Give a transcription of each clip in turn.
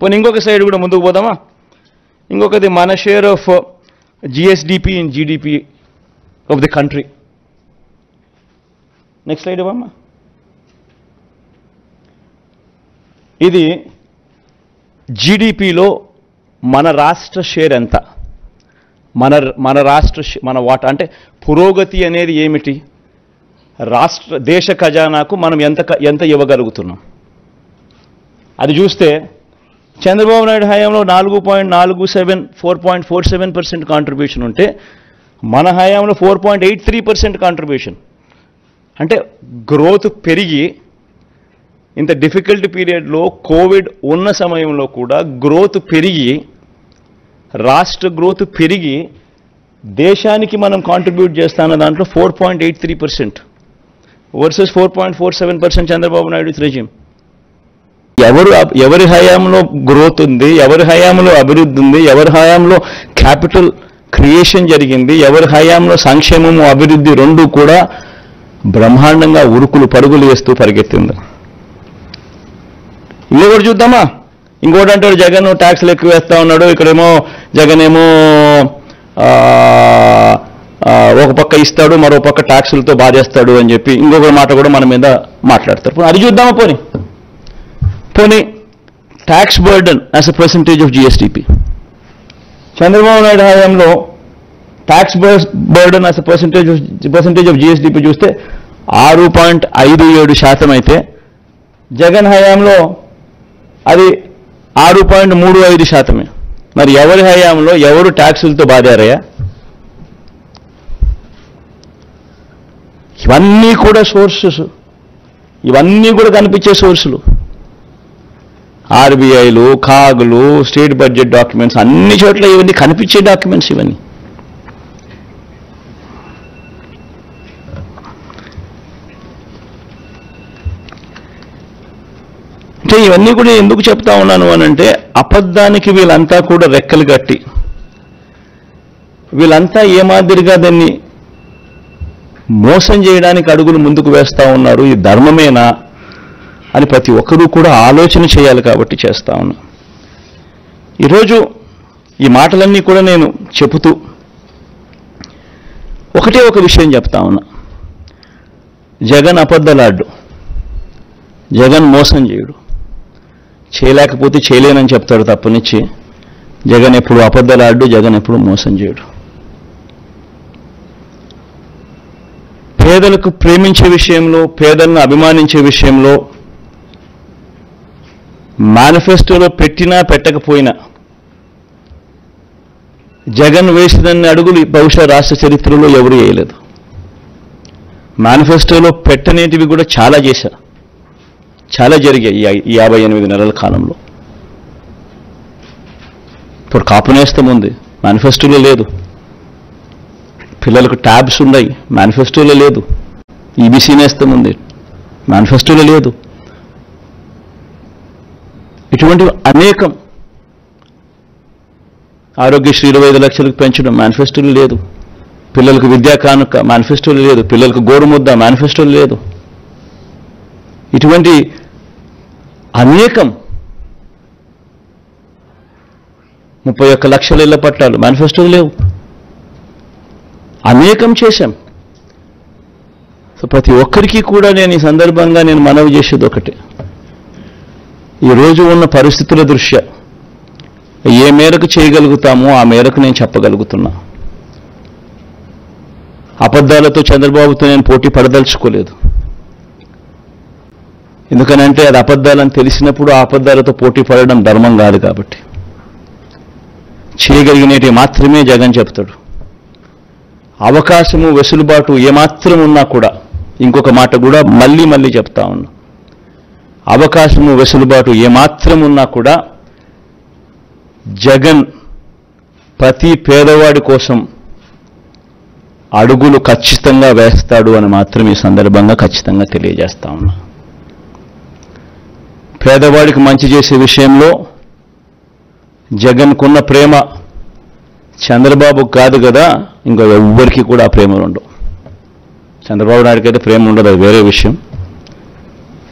పోనీ ఇంకొక సైడ్ కూడా ముందుకు పోదామా? ఇంకొకది మన share of GSDP in GDP of the country. Next slide ఇవ్వమ్మా. ఇది జీడిపిలో మన రాష్ట్ర షేర్ ఎంత, మన రాష్ట్ర మన వాటా అంటే పురోగతి అనేది ఏమిటి, దేశ ఖజానాకు మనం ఎంత ఇవ్వగలుగుతున్నాం అది చూస్తే చంద్రబాబు నాయుడు హయాంలో 4.47% కాంట్రిబ్యూషన్ ఉంటే మన హయాంలో 4.83% కాంట్రిబ్యూషన్. అంటే గ్రోత్ పెరిగి ఇంత డిఫికల్ట్ పీరియడ్లో కోవిడ్ ఉన్న సమయంలో కూడా గ్రోత్ పెరిగి రాష్ట్ర గ్రోత్ పెరిగి దేశానికి మనం కాంట్రిబ్యూట్ చేస్తాన్న దాంట్లో 4.83% వర్సెస్ 4.47% చంద్రబాబు నాయుడు రెజ్యూమ్. ఎవరి హయాంలో గ్రోత్ ఉంది, ఎవరి హయాంలో అభివృద్ధి ఉంది, ఎవరి హయాంలో క్యాపిటల్ క్రియేషన్ జరిగింది, ఎవరి హయాంలో సంక్షేమము అభివృద్ధి రెండు కూడా బ్రహ్మాండంగా ఉరుకులు పరుగులు వేస్తూ పరిగెత్తింది. ఇంకొకటి చూద్దామా? ఇంకోటి అంటాడు జగన్ ట్యాక్స్లు ఎక్కువ వేస్తా ఉన్నాడు, ఇక్కడేమో జగన్ ఏమో ఒక పక్క ఇస్తాడు మరో పక్క ట్యాక్సులతో బాధేస్తాడు అని చెప్పి ఇంకొక మాట కూడా మన మీద మాట్లాడతారు. అది చూద్దామా? పోనీ tax burden as a percentage of GSDP. Chandrababu Naidu హయాంలో tax burden as a percentage of GSDP చూస్తే 6.57% అయితే జగన్ హయాంలో అది 6.35%. మరి ఎవరి హయాంలో ఎవరు ట్యాక్సులతో బాధారయ్యా? ఇవన్నీ కూడా సోర్సెస్, ఇవన్నీ కూడా కనిపించే సోర్సులు. ఆర్బీఐలు, కాగులు, స్టేట్ బడ్జెట్ డాక్యుమెంట్స్, అన్ని చోట్ల ఇవన్నీ కనిపించే డాక్యుమెంట్స్ ఇవన్నీ. అంటే ఇవన్నీ కూడా ఎందుకు చెప్తా ఉన్నాను అనంటే అబద్ధానికి వీళ్ళంతా కూడా రెక్కలు కట్టి వీళ్ళంతా ఏ మాదిరిగా దాన్ని మోసం చేయడానికి అడుగులు ముందుకు వేస్తూ ఉన్నారు. ఇది ధర్మమేనా అని ప్రతి ఒక్కరూ కూడా ఆలోచన చేయాలి కాబట్టి చేస్తా ఉన్నా. ఈరోజు ఈ మాటలన్నీ కూడా నేను చెబుతూ ఒకటే ఒక విషయం చెప్తా ఉన్నా. జగన్ అబద్ధలాడ్డు, జగన్ మోసం చేయడు, చేయలేకపోతే చేయలేనని చెప్తాడు తప్పనిచ్చి జగన్ ఎప్పుడు అబద్ధలాడ్డు, జగన్ ఎప్పుడు మోసం చేయడు. పేదలకు ప్రేమించే విషయంలో, పేదలను అభిమానించే విషయంలో మేనిఫెస్టోలో పెట్టినా పెట్టకపోయినా జగన్ వేసినన్ని అడుగులు బహుశా రాష్ట్ర చరిత్రలో ఎవరు వేయలేదు. మేనిఫెస్టోలో పెట్టనేటివి కూడా చాలా చేశారు, చాలా జరిగాయి ఈ 58 నెలల కాలంలో. ఇప్పుడు కాపు నేస్తం ఉంది, మేనిఫెస్టోలో లేదు. పిల్లలకు ట్యాబ్స్ ఉన్నాయి, మేనిఫెస్టోలో లేదు. ఈబీసీ నేస్తం ఉంది, మేనిఫెస్టోలో లేదు. ఇటువంటి అనేకం, ఆరోగ్యశ్రీ 25 లక్షలకు పెంచడం మేనిఫెస్టోలో లేదు. పిల్లలకు విద్యా కానుక మేనిఫెస్టోలో లేదు. పిల్లలకు గోరుముద్ద మేనిఫెస్టోలో లేదు. ఇటువంటి అనేకం, 31 లక్షల ఇళ్ల పట్టాలు మేనిఫెస్టోలో లేవు. అనేకం చేశాం. సో ప్రతి ఒక్కరికి కూడా నేను ఈ సందర్భంగా నేను మనవి చేసేది ఒకటే, ఈరోజు ఉన్న పరిస్థితుల దృష్ట్యా ఏ మేరకు చేయగలుగుతామో ఆ మేరకు నేను చెప్పగలుగుతున్నా. అబద్ధాలతో చంద్రబాబుతో నేను పోటీ పడదలుచుకోలేదు. ఎందుకనంటే అది అబద్ధాలని తెలిసినప్పుడు ఆ అబద్ధాలతో పోటీ పడడం ధర్మం కాదు. కాబట్టి చేయగలిగినవి మాత్రమే జగన్ చెప్తాడు. అవకాశము, వెసులుబాటు ఏమాత్రం ఉన్నా కూడా, ఇంకొక మాట కూడా మళ్ళీ చెప్తా ఉన్నా, అవకాశము, వెసులుబాటు ఏమాత్రం ఉన్నా కూడా జగన్ ప్రతి పేదవాడి కోసం అడుగులు ఖచ్చితంగా వేస్తాడు అని మాత్రం ఈ సందర్భంగా ఖచ్చితంగా తెలియజేస్తా ఉన్నా. పేదవాడికి మంచి చేసే విషయంలో జగన్కున్న ప్రేమ చంద్రబాబుకు కాదు కదా, ఇంకా ఎవ్వరికి కూడా ఆ ప్రేమలు ఉండవు. చంద్రబాబు నాయుడికి అయితే ప్రేమ ఉండదు, అది వేరే విషయం.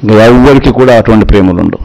ఇంకా ఎవ్వరికి కూడా అటువంటి ప్రేమలు ఉండవు.